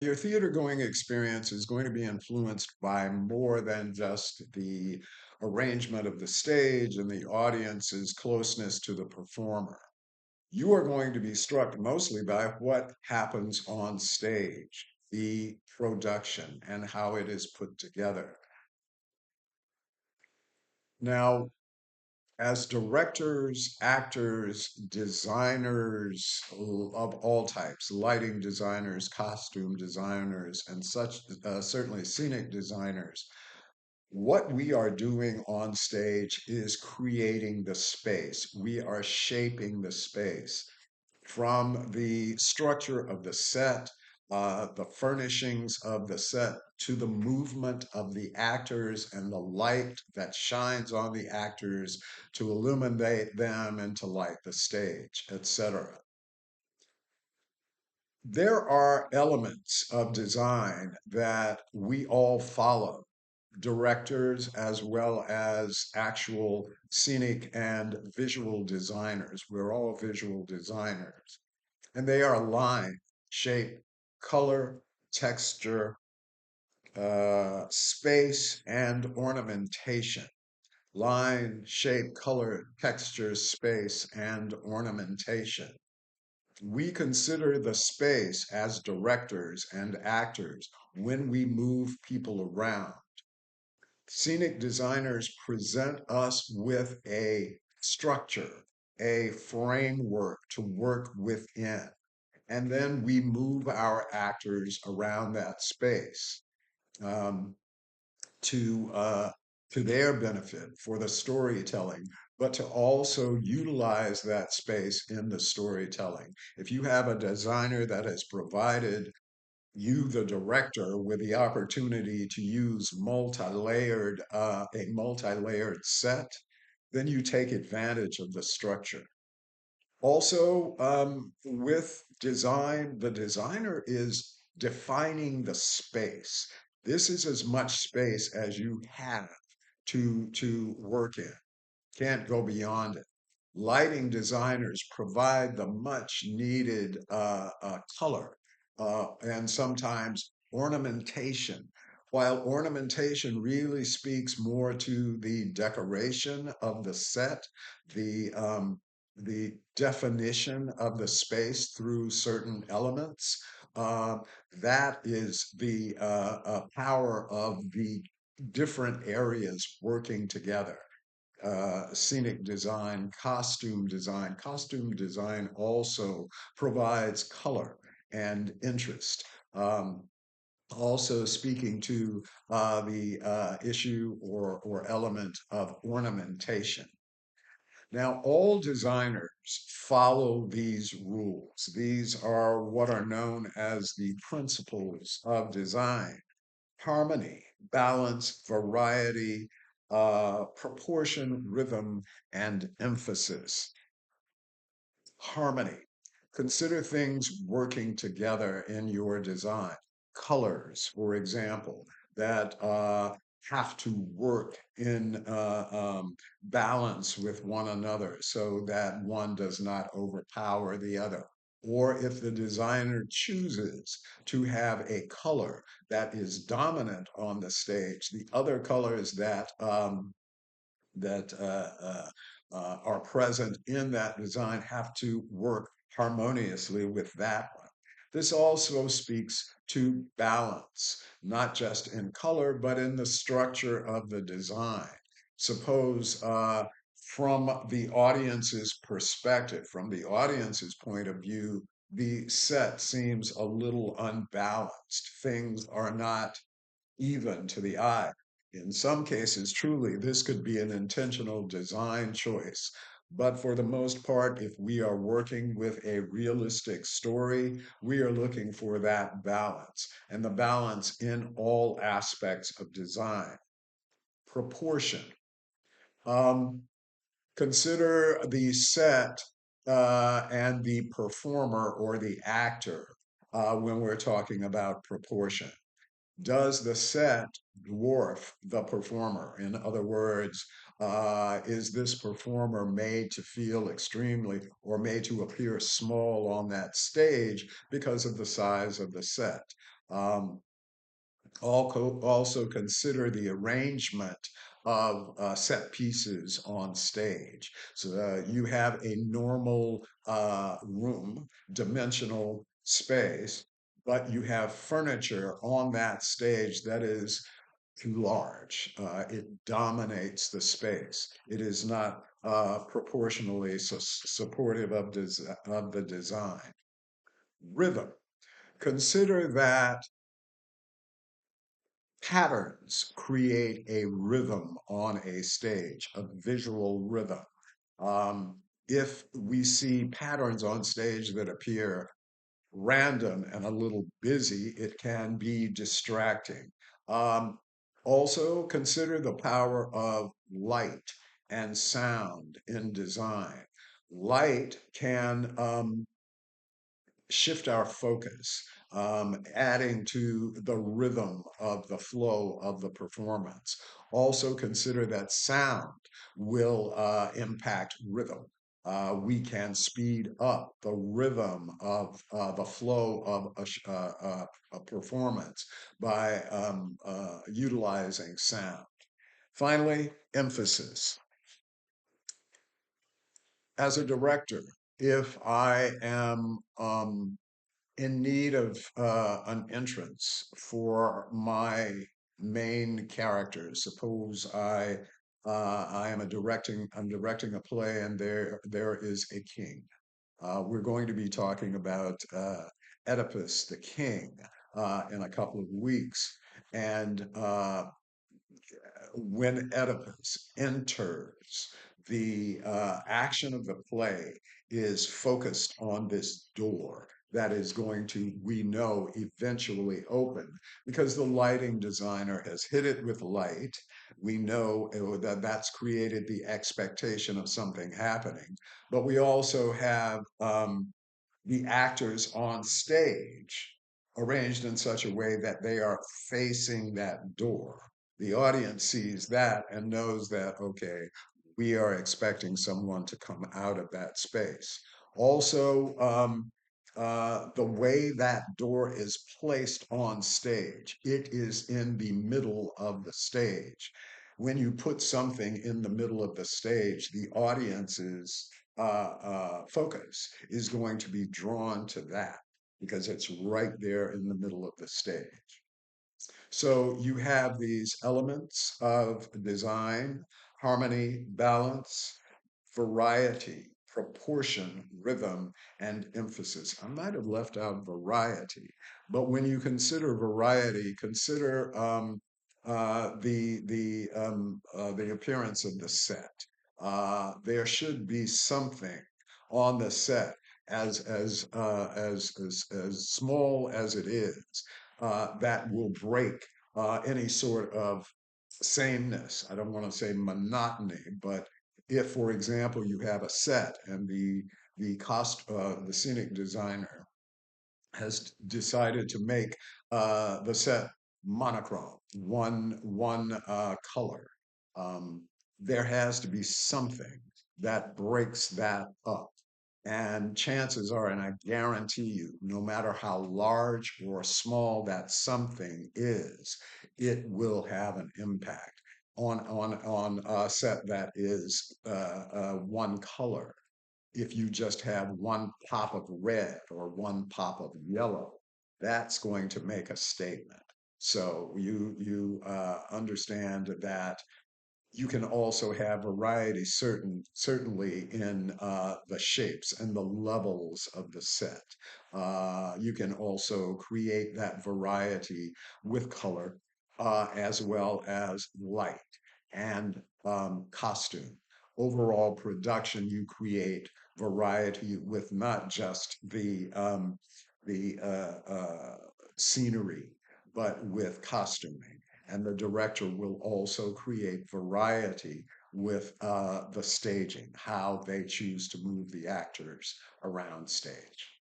Your theater going experience is going to be influenced by more than just the arrangement of the stage and the audience's closeness to the performer. You are going to be struck mostly by what happens on stage, the production, and how it is put together. Now, as directors, actors, designers of all types, lighting designers, costume designers, and such, certainly scenic designers, what we are doing on stage is creating the space. We are shaping the space from the structure of the set, the furnishings of the set, to the movement of the actors and the light that shines on the actors to illuminate them and to light the stage, etc. There are elements of design that we all follow, directors as well as actual scenic and visual designers. We're all visual designers. And they are line, shape, color, texture, space, and ornamentation. Line, shape, color, texture, space, and ornamentation. We consider the space as directors and actors when we move people around. Scenic designers present us with a structure, a framework to work within, and then we move our actors around that space um, to to their benefit for the storytelling, but to also utilize that space in the storytelling. If you have a designer that has provided you, the director, with the opportunity to use a multi-layered set, then you take advantage of the structure. Also, with design, the designer is defining the space. This is as much space as you have to work in. Can't go beyond it. Lighting designers provide the much needed color and sometimes ornamentation. While ornamentation really speaks more to the decoration of the set, the definition of the space through certain elements, uh, that is the power of the different areas working together. Scenic design, costume design. Costume design also provides color and interest. Also speaking to the issue or element of ornamentation. Now, all designers follow these rules. These are what are known as the principles of design: harmony, balance, variety, proportion, rhythm, and emphasis. Harmony. Consider things working together in your design. Colors, for example, that have to work in balance with one another so that one does not overpower the other. Or if the designer chooses to have a color that is dominant on the stage, the other colors that are present in that design have to work harmoniously with that one. This also speaks to balance, not just in color, but in the structure of the design. Suppose from the audience's perspective, from the audience's point of view, the set seems a little unbalanced. Things are not even to the eye. In some cases, truly, this could be an intentional design choice. But for the most part, if we are working with a realistic story, we are looking for that balance, and the balance in all aspects of design. Proportion. Um, Consider the set and the performer or the actor when we're talking about proportion. Does the set dwarf the performer? In other words, is this performer made to feel extremely or made to appear small on that stage because of the size of the set? Um, also consider the arrangement of set pieces on stage. So you have a normal room, dimensional space, but you have furniture on that stage that is too large. It dominates the space. It is not proportionally supportive of the design. Rhythm. Consider that patterns create a rhythm on a stage, a visual rhythm. If we see patterns on stage that appear random and a little busy, it can be distracting. Um, Also, consider the power of light and sound in design. Light can shift our focus, adding to the rhythm of the flow of the performance. Also, consider that sound will impact rhythm. We can speed up the rhythm of the flow of a performance by utilizing sound. Finally, emphasis. As a director, if I am in need of an entrance for my main characters. Suppose I'm directing a play and there is a king. We're going to be talking about Oedipus the king in a couple of weeks, and when Oedipus enters, the action of the play is focused on this door that is going to, we know, eventually open because the lighting designer has hit it with light. We know that that's created the expectation of something happening, but we also have the actors on stage arranged in such a way that they are facing that door. The audience sees that and knows that, okay, we are expecting someone to come out of that space. Also, the way that door is placed on stage, it is in the middle of the stage. When you put something in the middle of the stage, the audience's focus is going to be drawn to that because it's right there in the middle of the stage. So you have these elements of design, harmony, balance, variety, proportion, rhythm, and emphasis. I might have left out variety, but when you consider variety, consider the appearance of the set. There should be something on the set as small as it is that will break any sort of sameness. I don't want to say monotony, but if, for example, you have a set and the scenic designer has decided to make the set monochrome, one color, um, there has to be something that breaks that up. And chances are, and I guarantee you, no matter how large or small that something is, it will have an impact on a set that is one color. If you just have one pop of red or one pop of yellow, that's going to make a statement. So you understand that you can also have variety certainly in the shapes and the levels of the set. You can also create that variety with color as well as light and costume. Overall production, you create variety with not just the scenery, but with costuming. And the director will also create variety with the staging, how they choose to move the actors around stage.